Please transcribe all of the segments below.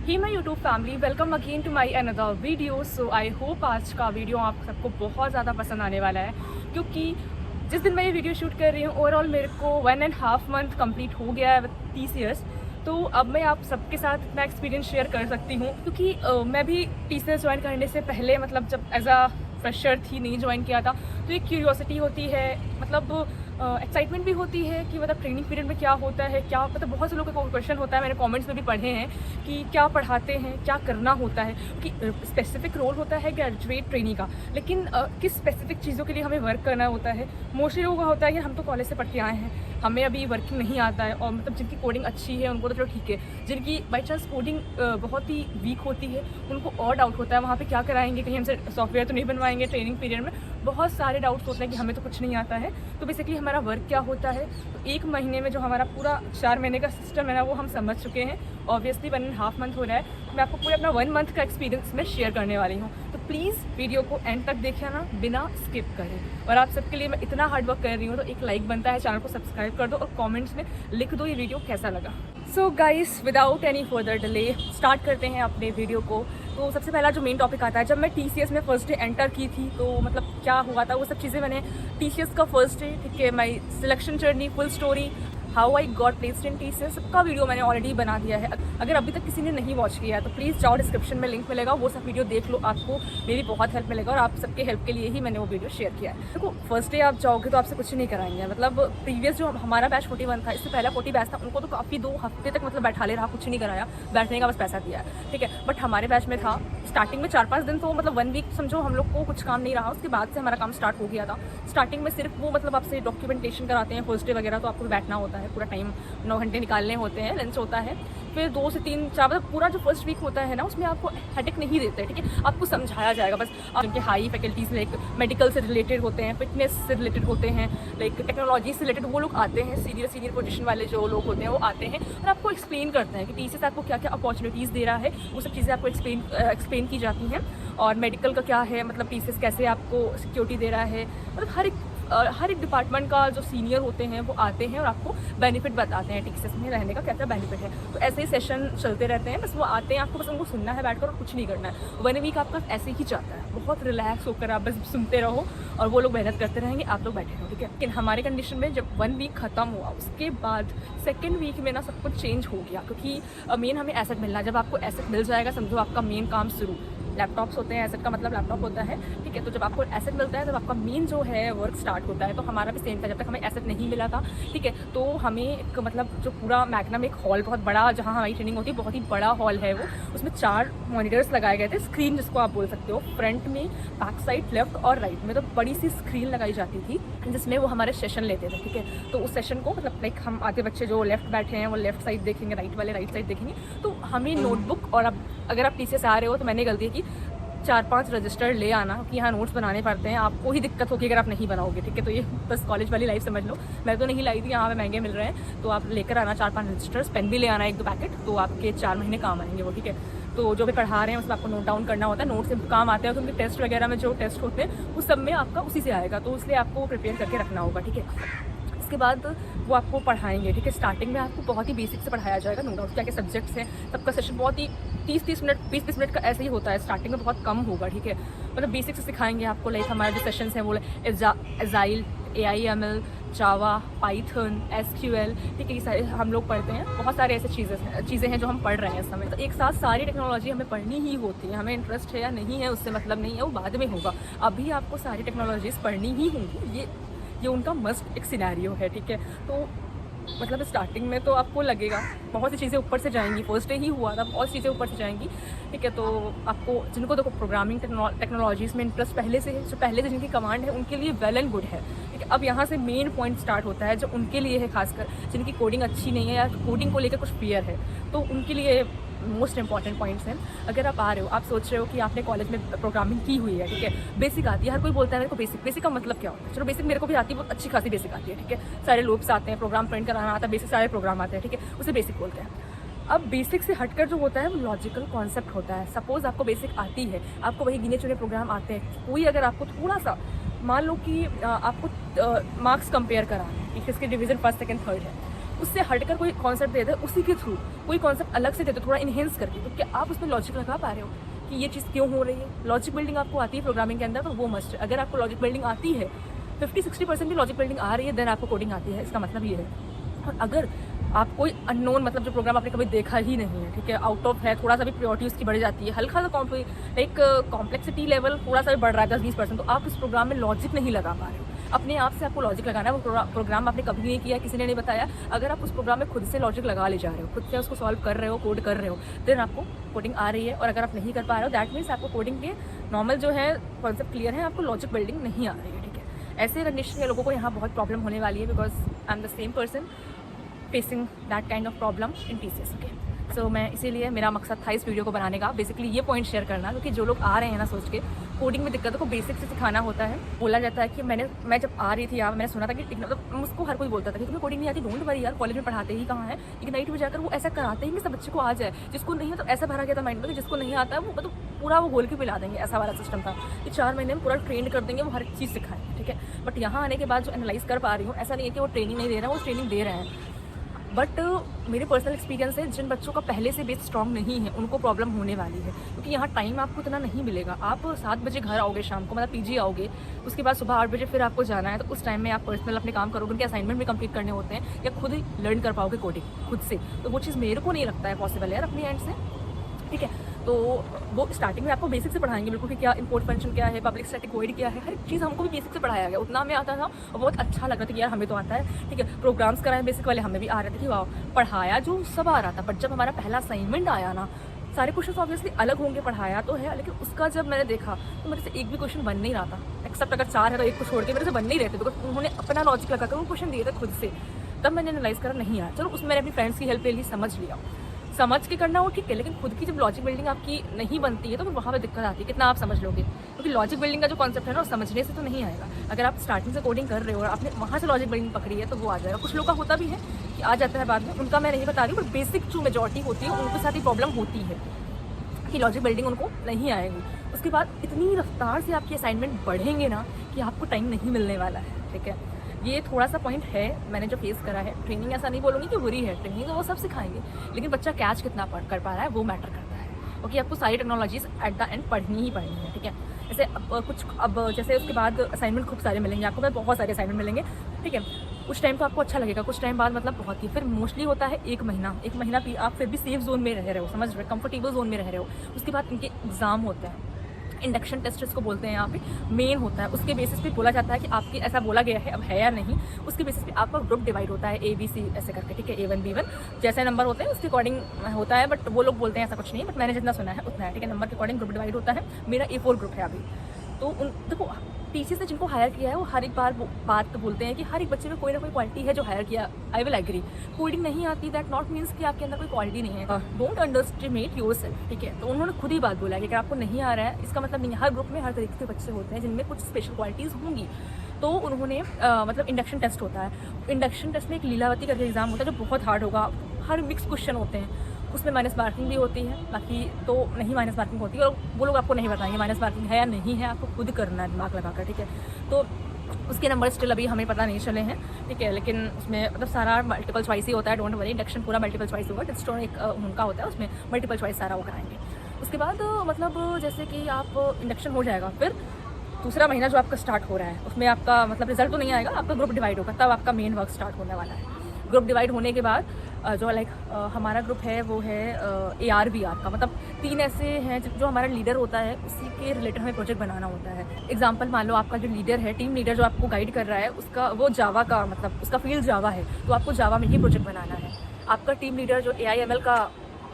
He my YouTube family, welcome again to my another video. So I hope आज का video आप सबको बहुत ज़्यादा पसंद आने वाला है, क्योंकि जिस दिन मैं ये वीडियो शूट कर रही हूँ ओवरऑल मेरे को 1.5 मंथ कंप्लीट हो गया है विद 30 ईयर्स। तो अब मैं आप सबके साथ अपना एक्सपीरियंस शेयर कर सकती हूँ, क्योंकि मैं भी TCS ज्वाइन करने से पहले मतलब जब एज अ फ्रेशर थी, नहीं ज्वाइन किया था, तो एक क्यूरियोसिटी होती है, मतलब एक्साइटमेंट भी होती है कि मतलब ट्रेनिंग पीरियड में क्या होता है, क्या मतलब बहुत से लोगों का क्वेश्चन होता है, मैंने कमेंट्स में भी पढ़े हैं कि क्या पढ़ाते हैं, क्या करना होता है, कि स्पेसिफिक रोल होता है ग्रेजुएट ट्रेनिंग का, लेकिन किस स्पेसिफिक चीज़ों के लिए हमें वर्क करना होता है। मोस्टली लोगों का होता है कि हम तो कॉलेज से पढ़ के आए हैं, हमें अभी वर्किंग नहीं आता है, और मतलब जिनकी कोडिंग अच्छी है उनको तो चलो ठीक है, जिनकी बाई चांस कोडिंग बहुत ही वीक होती है उनको और डाउट होता है वहाँ पे क्या कराएंगे, कहीं हमसे सॉफ्टवेयर तो नहीं बनवाएंगे। ट्रेनिंग पीरियड में बहुत सारे डाउट्स होते हैं कि हमें तो कुछ नहीं आता है। तो बेसिकली हमारा वर्क क्या होता है, तो 1 महीने में जो हमारा पूरा 4 महीने का सिस्टम है ना, वो हम समझ चुके हैं। ऑब्वियसली 1.5 मंथ हो रहा है, तो मैं आपको पूरा अपना 1 मंथ का एक्सपीरियंस में शेयर करने वाली हूँ। तो प्लीज़ वीडियो को एंड तक देखिए ना, बिना स्किप करें। और आप सबके लिए मैं इतना हार्ड वर्क कर रही हूँ, तो एक लाइक बनता है, चैनल को सब्सक्राइब कर दो और कमेंट्स में लिख दो ये वीडियो कैसा लगा। So guys, without any further delay start करते हैं अपने वीडियो को। तो सबसे पहला जो मेन टॉपिक आता है, जब मैं TCS में फर्स्ट डे एंटर की थी तो मतलब क्या हुआ था वो सब चीज़ें मैंने TCS का फर्स्ट डे, ठीक है, my selection journey, full story, how I got placed in TCS, सबका वीडियो मैंने ऑलरेडी बना दिया है। अगर अभी तक किसी ने नहीं वॉच किया है तो प्लीज़ जाओ, डिस्क्रिप्शन में लिंक मिलेगा, वो सब वीडियो देख लो, आपको मेरी बहुत हेल्प मिलेगा और आप सबके हेल्प के लिए ही मैंने वो वीडियो शेयर किया है। देखो, फर्स्ट डे आप जाओगे तो आपसे कुछ नहीं कराएंगे, मतलब प्रीवियस जो हमारा बैच 41 था, इससे पहला 40 बैच था, उनको तो काफ़ी 2 हफ्ते तक मतलब बैठा ले रहा, कुछ नहीं कराया, बैठने का बस पैसा दिया है, ठीक है। बट हमारे बैच में था स्टार्टिंग में 4-5 दिन, तो मतलब 1 वीक समझो हम लोग को कुछ काम नहीं रहा, उसके बाद से हमारा काम स्टार्ट हो गया था। स्टार्टिंग में सिर्फ वो मतलब आपसे डॉक्यूमेंटेशन कराते हैं फर्स्ट डे वगैरह, तो आपको बैठना होता है, पूरा टाइम 9 घंटे निकालने होते हैं, लंच होता है, फिर 2 से 3-4 मतलब पूरा जो फर्स्ट वीक होता है ना, उसमें आपको हेडेक नहीं देते, ठीक है, आपको समझाया जाएगा बस। उनके हाई फैकल्टीज़ लाइक मेडिकल से रिलेटेड होते हैं, फिटनेस से रिलेटेड होते हैं, लाइक टेक्नोलॉजी से रिलेटेड वो लोग आते हैं, सीनियर पोजीशन वाले जो लोग होते हैं वो आते हैं और आपको एक्सप्लेन करते हैं कि TCS आपको क्या क्या अपॉर्चुनिटीज़ दे रहा है, वो सब चीज़ें आपको एक्सप्लेन की जाती हैं। और मेडिकल का क्या है, मतलब TCS कैसे आपको सिक्योरिटी दे रहा है, मतलब हर एक डिपार्टमेंट का जो सीनियर होते हैं वो आते हैं और आपको बेनिफिट बताते हैं TCS में रहने का क्या क्या बेनिफिट है। तो ऐसे ही सेशन चलते रहते हैं, बस वो आते हैं, आपको बस उनको सुनना है बैठकर और कुछ नहीं करना है। 1 वीक आपका ऐसे ही जाता है, बहुत रिलैक्स होकर आप बस सुनते रहो और वो लोग मेहनत करते रहेंगे, आप लोग बैठे रहो, ठीक है। लेकिन हमारे कंडीशन में जब 1 वीक ख़त्म हुआ, उसके बाद 2nd वीक में ना सब कुछ चेंज हो गया, क्योंकि मेन हमें एसेट मिलना। जब आपको एसेट मिल जाएगा समझो आपका मेन काम शुरू। लैपटॉप्स होते हैं, एसेट का मतलब लैपटॉप होता है, ठीक है। तो जब आपको एसेट मिलता है तब आपका मेन जो है वर्क स्टार्ट होता है। तो हमारा भी सेम था, जब तक हमें एसेट नहीं मिला था, ठीक है, तो हमें एक मतलब जो पूरा मैग्नम एक हॉल बहुत बड़ा जहाँ हमारी ट्रेनिंग होती है, बहुत ही बड़ा हॉल है वो, उसमें 4 मॉनिटर्स लगाए गए थे, स्क्रीन जिसको आप बोल सकते हो, फ्रंट में, बैक साइड, लेफ्ट और राइट में, तो बड़ी सी स्क्रीन लगाई जाती थी जिसमें वो हमारे सेशन लेते थे, ठीक है। तो उस सेशन को मतलब लाइक हम आधे बच्चे जो लेफ्ट बैठे हैं वो लेफ्ट साइड देखेंगे, राइट वाले राइट साइड देखेंगे। तो हमें नोटबुक, और अब अगर आप TCS आ रहे हो तो मैंने गलती की 4-5 रजिस्टर ले आना कि यहाँ नोट्स बनाने पड़ते हैं, आपको ही दिक्कत होगी अगर आप नहीं बनाओगे, ठीक है। तो ये बस कॉलेज वाली लाइफ समझ लो, मैं तो नहीं लाई थी, यहाँ पे महंगे मिल रहे हैं, तो आप लेकर आना 4-5 रजिस्टर्स, पेन भी ले आना 1-2 पैकेट, तो आपके 4 महीने काम आएंगे वो, ठीक है। तो जो भी पढ़ा रहे हैं उसमें आपको नोट डाउन करना होता है, नोट से काम आते हैं, तो उनके टेस्ट वगैरह में जो टेस्ट होते हैं उस सब में आपका उसी से आएगा, तो इसलिए आपको प्रिपेयर करके रखना होगा, ठीक है। उसके बाद वो आपको पढ़ाएंगे, ठीक है। स्टार्टिंग में आपको बहुत ही बेसिक से पढ़ाया जाएगा, नो डाउट क्या क्या सब्जेक्ट्स हैं, सबका सेशन बहुत ही 30-30 मिनट 20-20 मिनट का ऐसे ही होता है, स्टार्टिंग में बहुत कम होगा, ठीक है। मतलब बेसिक से सिखाएंगे आपको, लाइक हमारे जो सेशंस हैं वो एजाइल, AIML, जावा, पाइथन, SQL, ठीक है, ये सारे हम लोग पढ़ते हैं। बहुत सारे ऐसे चीज़ें हैं जो हम पढ़ रहे हैं इस समय। तो एक साथ सारी टेक्नोलॉजी हमें पढ़नी ही होती है, हमें इंटरेस्ट है या नहीं है उससे मतलब नहीं है, वो बाद में होगा। अभी आपको सारी टेक्नोलॉजीज़ पढ़नी ही होंगी, ये उनका मस्ट एक सिनेरियो है, ठीक है। तो मतलब स्टार्टिंग में तो आपको लगेगा बहुत सी चीज़ें ऊपर से जाएंगी, फर्स्ट डे ही हुआ था, बहुत चीज़ें ऊपर से जाएंगी, ठीक है। तो आपको जिनको देखो प्रोग्रामिंग टेक्नोलॉजीज़ में इंटरेस्ट पहले से है, जो पहले से जिनकी कमांड है उनके लिए वेल एंड गुड है, ठीक है। अब यहाँ से मेन पॉइंट स्टार्ट होता है जो उनके लिए है, खासकर जिनकी कोडिंग अच्छी नहीं है या कोडिंग को लेकर कुछ फियर है, तो उनके लिए मोस्ट इंपॉर्टेंट पॉइंट्स हैं। अगर आप आ रहे हो, आप सोच रहे हो कि आपने कॉलेज में प्रोग्रामिंग की हुई है, ठीक है, बेसिक आती है, हर कोई बोलता है मेरे को बेसिक का मतलब क्या होता है, चलो बेसिक मेरे को भी आती है, बहुत अच्छी खासी बेसिक आती है, ठीक है। सारे लूप्स आते हैं, प्रोग्राम प्रिंट कराना आता है, बेसिक सारे प्रोग्राम आते हैं, ठीक है, उसे बेसिक बोलते हैं। अब बेसिक से हटकर जो होता है वो लॉजिकल कॉन्सेप्ट होता है। सपोज आपको बेसिक आती है, आपको वही गिने चुने प्रोग्राम आते हैं, कोई अगर आपको थोड़ा सा मान लो कि आपको मार्क्स कंपेयर कराना है, इसके डिवीज़न 1st, 2nd, 3rd है, उससे हटकर कोई कॉन्सेप्ट दे दे, उसी के थ्रू कोई कॉन्सेप्ट अलग से दे दो, थोड़ा इन्हेंस करके, तो क्या आप उसमें लॉजिक लगा पा रहे हो कि ये चीज़ क्यों हो रही है? लॉजिक बिल्डिंग आपको आती है प्रोग्रामिंग के अंदर, तो वो मस्ट है। अगर आपको लॉजिक बिल्डिंग आती है, 50-60% भी लॉजिक बिल्डिंग आ रही है, देन आपको कोडिंग आती है, इसका मतलब ये है। और अगर आप कोई अननोन, मतलब जो प्रोग्राम आपने कभी देखा ही नहीं है, ठीक है, आउट ऑफ है, थोड़ा सा भी प्रायोरिटी उसकी बढ़ जाती है, हल्का सा एक कॉम्प्लेक्सिटी लेवल थोड़ा सा भी बढ़ रहा है 10-20%, तो आप उस प्रोग्राम में लॉजिक नहीं लगा पा रहे हो। अपने आप से आपको लॉजिक लगाना है। वो प्रोग्राम आपने कभी नहीं किया, किसी ने नहीं बताया। अगर आप उस प्रोग्राम में खुद से लॉजिक लगा ले जा रहे हो, खुद से उसको सॉल्व कर रहे हो, कोड कर रहे हो, देन आपको कोडिंग आ रही है। और अगर आप नहीं कर पा रहे हो, दैट मीन्स आपको कोडिंग के नॉर्मल जो है कॉन्सेप्ट क्लियर है, आपको लॉजिक बिल्डिंग नहीं आ रही है, ठीक है। ऐसे कंडीशन के लोगों को यहाँ बहुत प्रॉब्लम होने वाली है, because I am the same person facing that kind of problem in TCS, okay. So मैं इसीलिए मेरा मकसद था इस वीडियो को बनाने का, बेसिकली ये पॉइंट शेयर करना, क्योंकि जो लोग आ रहे हैं ना सोच के कोडिंग में दिक्कतों को बेसिक से सिखाना होता है। बोला जाता है कि मैं जब आ रही थी यार, मैंने सुना था कि मतलब मुझको हर कोई बोलता था कि तुम्हें कोडिंग नहीं आती, डोंट वरी यार, कॉलेज में पढ़ाते ही कहाँ है, लेकिन नाइट में जाकर वो ऐसा कराते हैं कि सब बच्चे को आ जाए। जिसको नहीं है तो ऐसा भरा गया था माइंड में कि जिसको नहीं आता है वो मतलब पूरा वो घोल के पिला देंगे, ऐसा वाला सिस्टम था कि 4 महीने में पूरा ट्रेंड कर देंगे, वो हर चीज़ सिखाएंगे, ठीक है। बट यहाँ आने के बाद जो एनालाइज कर पा रही हूँ, ऐसा नहीं है कि वो ट्रेनिंग नहीं दे रहे हैं, वो ट्रेनिंग दे रहे हैं। बट मेरे पर्सनल एक्सपीरियंस है, जिन बच्चों का पहले से बेस स्ट्रॉन्ग नहीं है उनको प्रॉब्लम होने वाली है, क्योंकि यहाँ टाइम आपको इतना नहीं मिलेगा। आप 7 बजे घर आओगे शाम को, मतलब PG आओगे, उसके बाद सुबह 8 बजे फिर आपको जाना है, तो उस टाइम में आप पर्सनल अपने काम करोगे, उनके असाइनमेंट भी कंप्लीट करने होते हैं, या खुद ही लर्न कर पाओगे कोडिंग खुद से। तो वो चीज़ मेरे को नहीं लगता है पॉसिबल यार अपनी एंड से, ठीक है। तो वो स्टार्टिंग में आपको बेसिक से पढ़ाएंगे बिल्कुल कि क्या इंपोर्ट फंक्शन क्या है, पब्लिक स्टैटिक वॉइड क्या है, हर चीज़ हमको भी बेसिक से पढ़ाया गया। उतना हमें आता था और बहुत अच्छा लग रहा था कि यार हमें तो आता है, ठीक है। प्रोग्राम्स कराए बेसिक वाले, हमें भी आ रहे थे कि वाह, पढ़ाया जो सब आ रहा था। बट जब हमारा पहला असाइनमेंट आया ना, सारे क्वेश्चन ऑब्वियसली अलग होंगे, पढ़ाया तो है, लेकिन उसका जब मैंने देखा तो मेरे से एक भी क्वेश्चन बन नहीं रहा था, एक्सेप्ट अगर 4 है तो एक को छोड़ के मेरे से बन नहीं रहे थे, बिकॉज उन्होंने अपना लॉजिक लगा कर वो क्वेश्चन दिए थे खुद से। तब मैंने एनालाइज करा नहीं आया, चलो उसमें मैंने अपनी फ्रेंड्स की हेल्प ले ली, समझ लिया। समझ के करना वो ठीक है, लेकिन खुद की जब लॉजिक बिल्डिंग आपकी नहीं बनती है तो फिर वहाँ पे दिक्कत आती है, कितना आप समझ लोगे। क्योंकि लॉजिक बिल्डिंग का जो कॉन्सेप्ट है ना, समझने से तो नहीं आएगा। अगर आप स्टार्टिंग से कोडिंग कर रहे हो और आपने वहाँ से लॉजिक बिल्डिंग पकड़ी है तो वो आ जाएगा। कुछ लोग का होता भी है कि आ जाता है बाद में, उनका मैं नहीं बता रही हूँ, बट बेसिक जो मेजॉरिटी होती है उनके साथ ही प्रॉब्लम होती है कि लॉजिक बिल्डिंग उनको नहीं आएगी। उसके बाद इतनी रफ्तार से आपके असाइनमेंट बढ़ेंगे ना कि आपको टाइम नहीं मिलने वाला है, ठीक है। ये थोड़ा सा पॉइंट है मैंने जो फेस करा है। ट्रेनिंग ऐसा नहीं बोलूँगी कि बुरी है, ट्रेनिंग तो वो सब सिखाएंगे, लेकिन बच्चा कैच कितना कर पा रहा है वो मैटर करता है। ओके, आपको सारी टेक्नोलॉजीज एट द एंड पढ़नी ही पढ़नी है, ठीक है। जैसे अब जैसे उसके बाद असाइनमेंट खूब सारे मिलेंगे आपको, बहुत सारे असाइनमेंट मिलेंगे, ठीक है। कुछ टाइम तो आपको अच्छा लगेगा, कुछ टाइम बाद मतलब बहुत ही, फिर मोस्टली होता है 1 महीना भी आप फिर भी सेफ जोन में रह रहे हो, समझ रहे हो, कंफर्टेबल जोन में रह रहे हो। उसके बाद इनके एग्ज़ाम होते हैं, इंडक्शन टेस्ट इसको बोलते हैं यहाँ पे, मेन होता है। उसके बेसिस पे बोला जाता है कि आपकी, ऐसा बोला गया है, अब है या नहीं, उसके बेसिस पे आपका ग्रुप डिवाइड होता है ABC ऐसे करके, ठीक है। A1 B1 जैसे नंबर होते हैं उसके अकॉर्डिंग होता है, बट वो लोग बोलते हैं ऐसा कुछ नहीं, बट मैंने जितना सुना है उतना है, ठीक है। नंबर के अकॉर्डिंग ग्रुप डिवाइड होता है। मेरा A4 ग्रुप है अभी। तो देखो TCS ने जिनको हायर किया है वो हर एक बात तो बोलते हैं कि हर एक बच्चे में कोई ना कोई क्वालिटी है जो हायर किया। आई विल एग्री, कोडिंग नहीं आती दैट नॉट मीन्स कि आपके अंदर कोई क्वालिटी नहीं है। डोंट अंडरस्टिमेट योरसेल्फ, ठीक है। तो उन्होंने खुद ही बात बोला है कि अगर आपको नहीं आ रहा है इसका मतलब नहीं है। हर ग्रुप में हर तरीके के बच्चे होते हैं जिनमें कुछ स्पेशल क्वालिटीज़ होंगी। तो उन्होंने मतलब इंडक्शन टेस्ट होता है। इंडक्शन टेस्ट में एक लीलावती करके एग्जाम होता है जो बहुत हार्ड होगा, हर मिक्स क्वेश्चन होते हैं, उसमें माइनस मार्किंग भी होती है, बाकी तो नहीं माइनस मार्किंग होती है। और वो लोग आपको नहीं बताएंगे माइनस मार्किंग है या नहीं है, आपको खुद करना है दिमाग लगाकर, ठीक है। तो उसके नंबर स्टिल अभी हमें पता नहीं चले हैं, ठीक है। लेकिन उसमें मतलब सारा मल्टीपल चॉइस ही होता है, डोंट वरी। इंडक्शन पूरा मल्टीपल चॉइस होगा, टेस्ट एक उनका होता है, उसमें मल्टीपल चॉइस सारा वो कराएंगे। उसके बाद मतलब जैसे कि आप इंडक्शन हो जाएगा, फिर दूसरा महीना जो आपका स्टार्ट हो रहा है उसमें आपका मतलब रिजल्ट तो नहीं आएगा, आपका ग्रुप डिवाइड होगा, तब आपका मेन वर्क स्टार्ट होने वाला है। ग्रुप डिवाइड होने के बाद जो हमारा ग्रुप है वो है AR/VR का, मतलब 3 ऐसे हैं जो हमारा लीडर होता है, उसी के रिलेटेड हमें प्रोजेक्ट बनाना होता है। एग्जांपल मान लो आपका जो लीडर है, टीम लीडर जो आपको गाइड कर रहा है, उसका वो जावा का, मतलब उसका फील्ड जावा है, तो आपको जावा में ही प्रोजेक्ट बनाना है। आपका टीम लीडर जो AI/ML का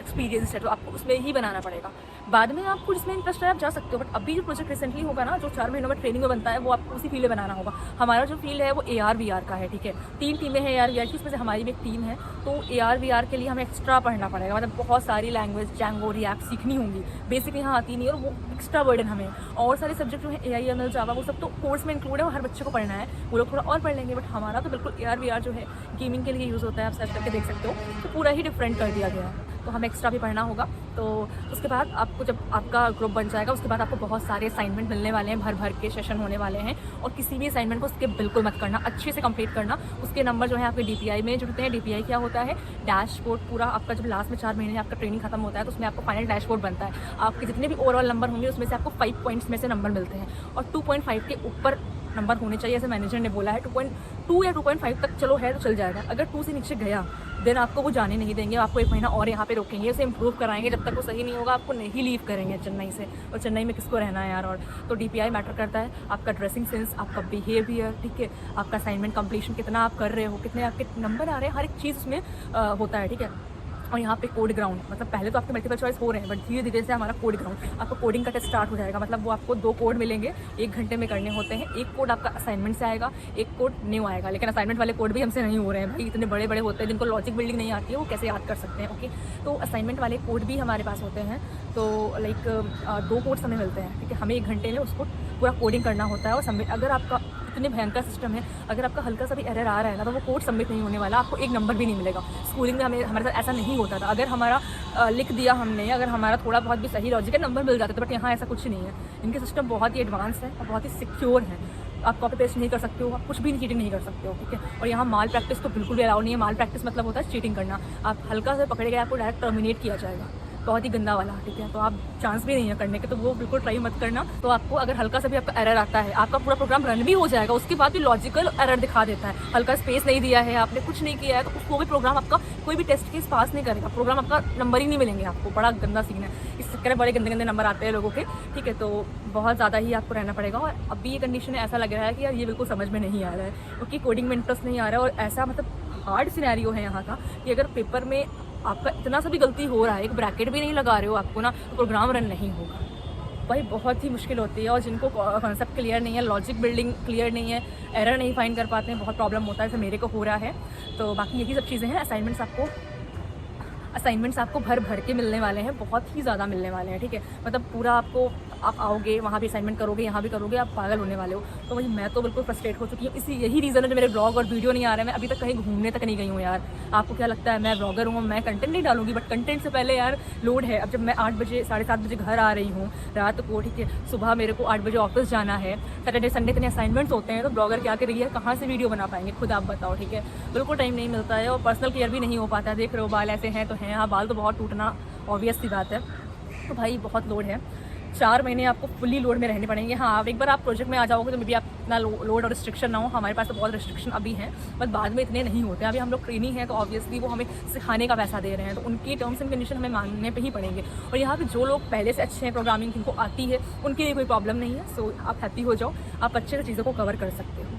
एक्सपीरियंस है तो आपको उसमें ही बनाना पड़ेगा। बाद में आपको जिसमें इंटरेस्ट है आप जा सकते हो, बट अभी जो प्रोजेक्ट रिसेंटली होगा ना, जो 4 महीनों में ट्रेनिंग में बनता है, वो आपको उसी फील्ड में बनाना होगा। हमारा जो फील्ड है वो AR/VR का है, ठीक है। 3 टीमें हैं AR/VR की, उसमें से हमारी भी एक टीम है। तो AR/VR के लिए हमें एक्स्ट्रा पढ़ना पड़ेगा, मतलब बहुत सारी लैंग्वेज, Django, React सीखनी होंगी, बेसिक यहाँ आती नहीं है, और वो एक्स्ट्रा बर्डन हमें। और सारे सब्जेक्ट जो है AI/ML जावा वो सब तो कोर्स में इंक्लूड है, वो हर बच्चे को पढ़ना है, वो लोग थोड़ा और पढ़ लेंगे। बट हमारा तो बिल्कुल AR/VR जो है गेमिंग के लिए यूज़ होता है, आप सर्च करके देख सकते हो, तो पूरा ही डिफरेंट कर दिया गया है, तो हमें एक्स्ट्रा भी पढ़ना होगा। तो उसके बाद आपको जब आपका ग्रुप बन जाएगा उसके बाद आपको बहुत सारे असाइनमेंट मिलने वाले हैं, भर भर के सेशन होने वाले हैं। और किसी भी असाइनमेंट को स्किप बिल्कुल मत करना, अच्छे से कंप्लीट करना। उसके नंबर जो है आपके DPI में जुड़ते हैं। DPI क्या होता है? डैशबोर्ड। पूरा आपका जब लास्ट में 4 महीने आपका ट्रेनिंग खत्म होता है तो उसमें आपको फाइनल डैशबोर्ड बनता है। आपके जितने भी ओवरऑल नंबर होंगे उसमें से आपको 5 पॉइंट्स में से नंबर मिलते हैं और 2.5 के ऊपर नंबर होने चाहिए, ऐसे मैनेजर ने बोला है। 2.2 या 2.5 तक चलो है तो चल जाएगा। अगर 2 से नीचे गया देन आपको वो जाने नहीं देंगे, आपको 1 महीना और यहाँ पे रोकेंगे, उसे इम्प्रूव कराएंगे। जब तक वो सही नहीं होगा आपको नहीं लीव करेंगे चेन्नई से। और चेन्नई में किसको रहना है यार। और तो DPI मैटर करता है, आपका ड्रेसिंग सेंस, आपका बिहेवियर, ठीक है, आपका असाइनमेंट कंप्लीशन कितना आप कर रहे हो, कितने आपके नंबर आ रहे हैं, हर एक चीज़ उसमें होता है, ठीक है। और यहाँ पे कोड ग्राउंड, मतलब पहले तो आपके मल्टीपल चॉइस हो रहे हैं बट धीरे धीरे से हमारा कोड ग्राउंड, आपको कोडिंग का टेस्ट स्टार्ट हो जाएगा। मतलब वो आपको 2 कोड मिलेंगे, 1 घंटे में करने होते हैं। एक कोड आपका असाइनमेंट से आएगा, एक कोड न्यू आएगा। लेकिन असाइनमेंट वाले कोड भी हमसे नहीं हो रहे हैं भाई, इतने बड़े बड़े होते हैं, जिनको लॉजिक बिल्डिंग नहीं आती है वो कैसे याद कर सकते हैं। ओके, तो असाइनमेंट वाले कोड भी हमारे पास होते हैं। तो लाइक 2 कोड्स हमें मिलते हैं, ठीक है। हमें 1 घंटे में उसको पूरा कोडिंग करना होता है और सबमिट। अगर आपका इतने भयंकर सिस्टम है, अगर आपका हल्का सा भी एरर आ रहा है ना तो वो कोड सबमिट नहीं होने वाला, आपको 1 नंबर भी नहीं मिलेगा। स्कूलिंग में हमारे साथ ऐसा नहीं होता था। अगर हमारा लिख दिया हमने, अगर हमारा थोड़ा बहुत भी सही लॉजिक है, नंबर मिल जाते थे। बट यहाँ ऐसा कुछ नहीं है। इनके सिस्टम बहुत ही एडवांस है और बहुत ही सिक्योर है। आप कॉपी पेस्ट नहीं कर सकते हो, आप कुछ भी चीटिंग नहीं कर सकते हो, ठीक है। और यहाँ माल प्रैक्टिस तो बिल्कुल भी अलाउ नहीं है। माल प्रैक्टिस मतलब होता है चीटिंग करना। आप हल्का से पकड़े गए आपको डायरेक्ट टर्मिनेट किया जाएगा, बहुत ही गंदा वाला, ठीक है। तो आप चांस भी नहीं है करने के, तो वो बिल्कुल ट्राई मत करना। तो आपको अगर हल्का सा भी आपका एरर आता है, आपका पूरा प्रोग्राम रन भी हो जाएगा, उसके बाद भी लॉजिकल एरर दिखा देता है। हल्का स्पेस नहीं दिया है आपने, कुछ नहीं किया है, तो उसको भी प्रोग्राम आपका कोई भी टेस्ट केस पास नहीं करेगा। प्रोग्राम आपका नंबर ही नहीं मिलेंगे आपको। बड़ा गंदा सीन है, इस चक्कर में बड़े गंदे गंदे नंबर आते हैं लोगों के, ठीक है। तो बहुत ज़्यादा ही आपको रहना पड़ेगा। और अभी ये कंडीशन ऐसा लग रहा है कि यार ये बिल्कुल समझ में नहीं आ रहा है, क्योंकि कोडिंग में इंटरेस्ट नहीं आ रहा है। और ऐसा मतलब हार्ड सिनेरियो है यहाँ का कि अगर पेपर में आपका इतना सा भी गलती हो रहा है, एक ब्रैकेट भी नहीं लगा रहे हो आपको ना, तो प्रोग्राम रन नहीं होगा भाई। बहुत ही मुश्किल होती है। और जिनको कॉन्सेप्ट क्लियर नहीं है, लॉजिक बिल्डिंग क्लियर नहीं है, एरर नहीं फाइंड कर पाते हैं, बहुत प्रॉब्लम होता है। जैसे मेरे को हो रहा है। तो बाकी यही सब चीज़ें हैं। असाइनमेंट्स आपको भर भर के मिलने वाले हैं, बहुत ही ज़्यादा मिलने वाले हैं, ठीक है। मतलब पूरा आपको, आप आओगे वहाँ भी असाइनमेंट करोगे, यहाँ भी करोगे, आप पागल होने वाले हो। तो वही मैं तो बिल्कुल फ्रस्ट्रेट हो चुकी हूँ। यही रीज़न है जो मेरे ब्लॉग और वीडियो नहीं आ रहे हैं। मैं अभी तक कहीं घूमने तक नहीं गई हूँ यार। आपको क्या लगता है मैं ब्लॉगर हूँ, मैं कंटेंट नहीं डालूंगी? बट कंटेंट से पहले यार लोड है। अब जब मैं 8 बजे 7:30 बजे घर आ रही हूँ रात को, ठीक है, सुबह मेरे को 8 बजे ऑफिस जाना है, सैटरडे संडे इतने असाइनमेंट्स होते हैं, तो ब्लॉगर क्या करेगी यार, कहाँ से वीडियो बना पाएंगे, खुद आप बताओ, ठीक है। बिल्कुल टाइम नहीं मिलता है और पर्सनल केयर भी नहीं हो पाता है। देख रहे हो बाल ऐसे हैं तो हैं, हाँ बाल तो बहुत टूटना ऑब्वियस सी बात है। तो भाई बहुत लोड है। 4 महीने आपको फुली लोड में रहने पड़ेंगे। हाँ, आप एक बार आप प्रोजेक्ट में आ जाओगे तो मे बी आप इतना लोड और रिस्ट्रिक्शन ना हो। हमारे पास तो बहुत रिस्ट्रिक्शन अभी हैं, बट बाद में इतने नहीं होते। अभी हम लोग ट्रेनिंग है तो ऑब्वियसली वो हमें सिखाने का पैसा दे रहे हैं, तो उनकी टर्म्स एंड कंडीशन हमें मानने पे ही पड़ेंगे। और यहाँ पे जो लोग पहले से अच्छे हैं, प्रोग्रामिंग जिनको आती है, उनके लिए कोई प्रॉब्लम नहीं है। सो आप हैप्पी हो जाओ, आप अच्छे से चीज़ों को कवर कर सकते हो।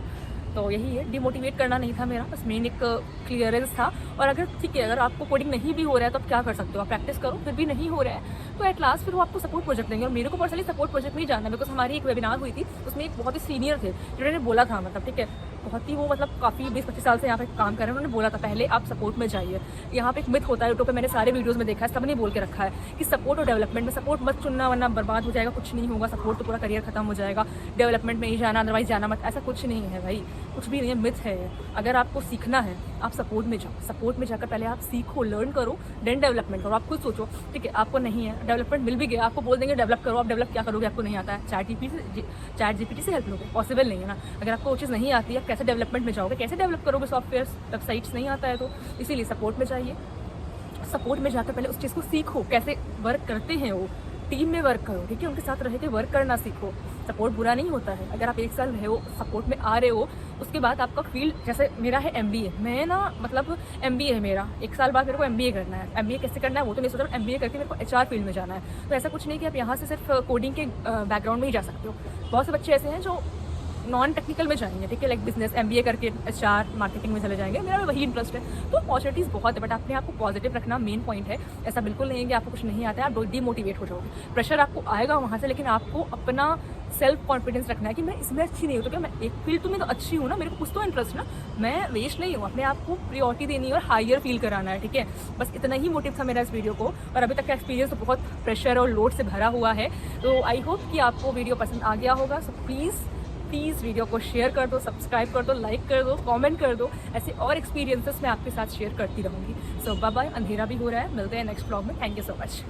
तो यही है, डिमोटिवेट करना नहीं था मेरा, बस मेन एक क्लियरेंस था। और अगर ठीक है, अगर आपको कोडिंग नहीं भी हो रहा है तो आप क्या कर सकते हो, आप प्रैक्टिस करो, फिर भी नहीं हो रहा है तो एट लास्ट फिर वो आपको सपोर्ट प्रोजेक्ट देंगे। और मेरे को पर्सनली सपोर्ट प्रोजेक्ट नहीं जानना, बिकॉज हमारी एक वेबिनार हुई थी, उसमें एक बहुत ही सीनियर थे जिन्होंने बोला था, मतलब ठीक है, बहुत ही वो मतलब काफ़ी 20-25 साल से यहाँ पे काम कर रहे हैं, उन्होंने बोला था पहले आप सपोर्ट में जाइए। यहाँ पे एक मिथ होता है, यूट्यूब पे मैंने सारे वीडियोस में देखा है, सबने बोल के रखा है कि सपोर्ट और डेवलपमेंट में सपोर्ट मत चुनना वरना बर्बाद हो जाएगा, कुछ नहीं होगा, सपोर्ट तो पूरा करियर खत्म हो जाएगा, डेवलपमेंट में ही जाना अदरवाइज जाना मत। ऐसा कुछ नहीं है भाई, कुछ भी नहीं है, मिथ है। अगर आपको सीखना है आप सपोर्ट में जाओ, सपोर्ट में जाकर पहले आप सीखो, लर्न करो, देन डेवलपमेंट करो। आप खुद सोचो, ठीक है, आपको नहीं है, डेवलपमेंट मिल भी गया, आपको बोल देंगे डेवलप करो, आप डेवलप क्या करोगे, आपको नहीं आता है, चैट जीपीटी से हेल्प लोगे, पॉसिबल नहीं है ना। अगर आपको वो चीज़ नहीं आती है, आप कैसे डेवलपमेंट में जाओगे, कैसे डेवलप करोगे सॉफ्टवेयर, वेबसाइट्स नहीं आता है। तो इसीलिए सपोर्ट में जाइए, सपोर्ट में जाकर पहले उस चीज़ को सीखो, कैसे वर्क करते हैं वो, टीम में वर्क करो, ठीक है, उनके साथ रह के वर्क करना सीखो। सपोर्ट बुरा नहीं होता है। अगर आप 1 साल रहे हो सपोर्ट में आ रहे हो, उसके बाद आपका फील्ड, जैसे मेरा है MBA, मैं ना मतलब MBA है मेरा, 1 साल बाद मेरे को MBA करना है। MBA कैसे करना है वो तो नहीं सोच रहा, MBA करके मेरे को HR फील्ड में जाना है। तो ऐसा कुछ नहीं कि आप यहाँ से सिर्फ कोडिंग के बैकग्राउंड में ही जा सकते हो। बहुत से बच्चे ऐसे हैं जो नॉन टेक्निकल में जाएंगे, ठीक है, लाइक बिजनेस MBA करके HR मार्केटिंग में चले जाएंगे। मेरा वही इंटरेस्ट है। तो अपॉर्चुनिटीज़ बहुत है, बट अपने आपको पॉजिटिव रखना मेन पॉइंट है। ऐसा बिल्कुल नहीं है कि आपको कुछ नहीं आता है, आप डिमोटिवेट हो जाओगे। प्रेशर आपको आएगा वहाँ से, लेकिन आपको अपना सेल्फ कॉन्फिडेंस रखना है कि मैं इसमें अच्छी नहीं हूँ तो क्या मैं एक फील्ड तो मैं तो अच्छी हूँ ना, मेरे को कुछ तो इंटरेस्ट ना, मैं वेस्ट नहीं हूँ। अपने आप को प्रियोरिटी देनी है और हायर फील कराना है, ठीक है। बस इतना ही मोटिव था मेरा इस वीडियो को। और अभी तक का एक्सपीरियंस तो बहुत प्रेशर और लोड से भरा हुआ है। तो आई होप कि आपको वीडियो पसंद आ गया होगा। सो प्लीज़ वीडियो को शेयर कर दो, सब्सक्राइब कर दो, लाइक कर दो, कमेंट कर दो। ऐसे और एक्सपीरियंसेस मैं आपके साथ शेयर करती रहूँगी। सो बाय बाय, अंधेरा भी हो रहा है, मिलते हैं नेक्स्ट व्लॉग में। Thank you so much.